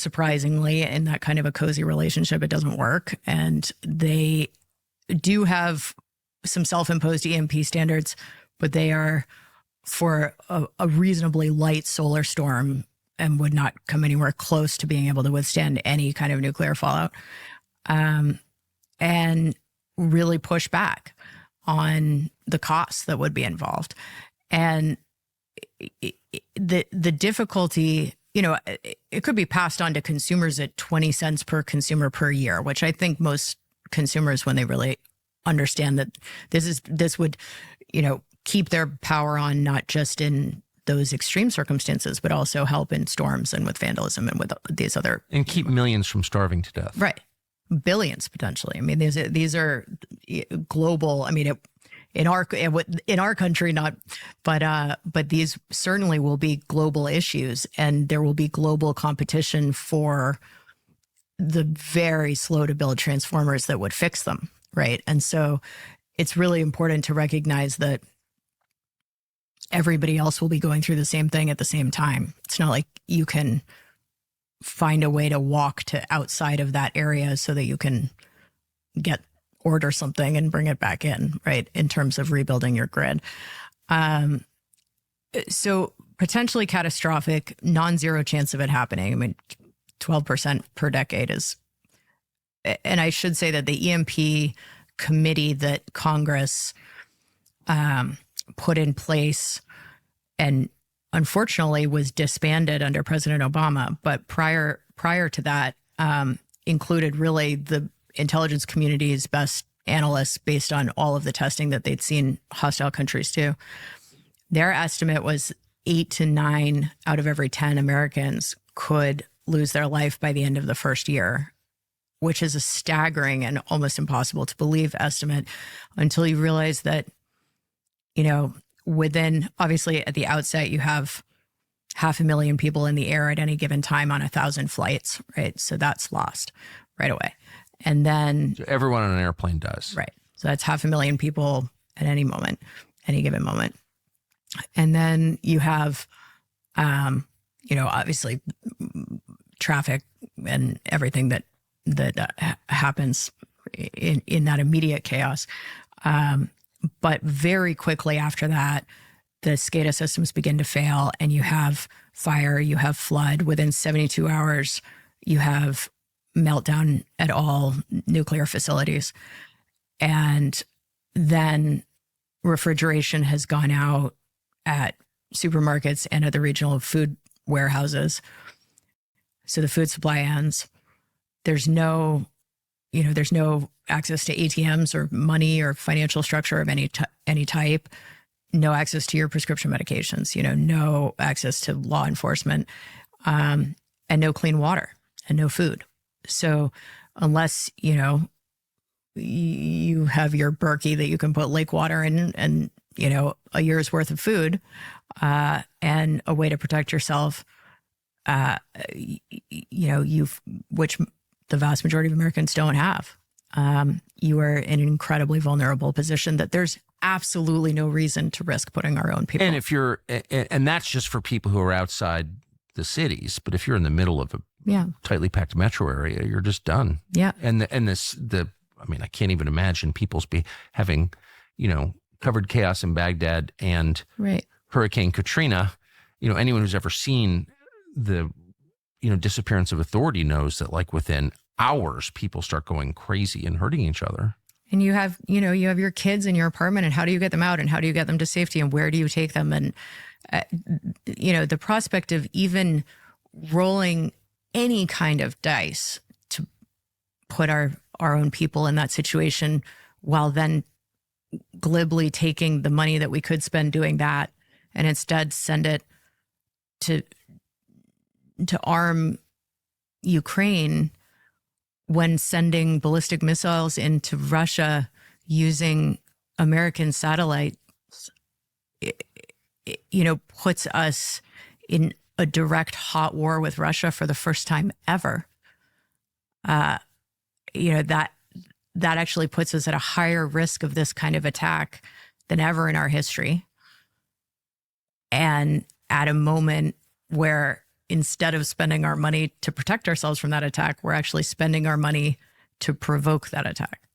surprisingly, in that kind of a cozy relationship, it doesn't work. And they do have some self-imposed EMP standards, but they are for a reasonably light solar storm and would not come anywhere close to being able to withstand any kind of nuclear fallout. And really push back on the costs that would be involved. And the difficulty, it could be passed on to consumers at 20 cents per consumer per year, which I think most consumers, when they really understand that this would, keep their power on, not just in those extreme circumstances, but also help in storms and with vandalism and with these other. And keep millions from starving to death. Right. Billions potentially. I mean, these are global. I mean, in our country, not, but these certainly will be global issues, and there will be global competition for the very slow to build transformers that would fix them, right? And so, it's really important to recognize that everybody else will be going through the same thing at the same time. It's not like you can find a way to walk to outside of that area so that you can order something and bring it back in, right? In terms of rebuilding your grid. So potentially catastrophic, non-zero chance of it happening. I mean, 12% per decade is, and I should say that the EMP committee that Congress put in place and unfortunately was disbanded under President Obama, but prior to that, included really the intelligence community's best analysts based on all of the testing that they'd seen hostile countries do. Their estimate was 8 to 9 out of every 10 Americans could lose their life by the end of the first year, which is a staggering and almost impossible to believe estimate until you realize that, within, obviously at the outset, you have 500,000 people in the air at any given time on 1,000 flights, right? So that's lost right away. And then so everyone on an airplane does. Right. So that's 500,000 people at any moment, any given moment. And then you have, obviously traffic and everything that happens in that immediate chaos. But very quickly after that, the SCADA systems begin to fail, and you have fire, you have flood. Within 72 hours, you have meltdown at all nuclear facilities. And then refrigeration has gone out at supermarkets and at the regional food warehouses. So the food supply ends. There's no access to ATMs or money or financial structure of any type. No access to your prescription medications. No access to law enforcement, and no clean water and no food. So unless you have your Berkey that you can put lake water in, and a year's worth of food, and a way to protect yourself, which the vast majority of Americans don't have. You are in an incredibly vulnerable position that there's absolutely no reason to risk putting our own people. And that's just for people who are outside the cities. But if you're in the middle of a tightly packed metro area, you're just done. Yeah. I can't even imagine people's having, covered chaos in Baghdad and right. Hurricane Katrina. Anyone who's ever seen the, disappearance of authority knows that like within hours, people start going crazy and hurting each other. And you have your kids in your apartment, and how do you get them out, and how do you get them to safety, and where do you take them? And, the prospect of even rolling any kind of dice to put our own people in that situation, while then glibly taking the money that we could spend doing that and instead send it to arm Ukraine, when sending ballistic missiles into Russia using American satellites, puts us in a direct hot war with Russia for the first time ever. That actually puts us at a higher risk of this kind of attack than ever in our history. And at a moment where instead of spending our money to protect ourselves from that attack, we're actually spending our money to provoke that attack.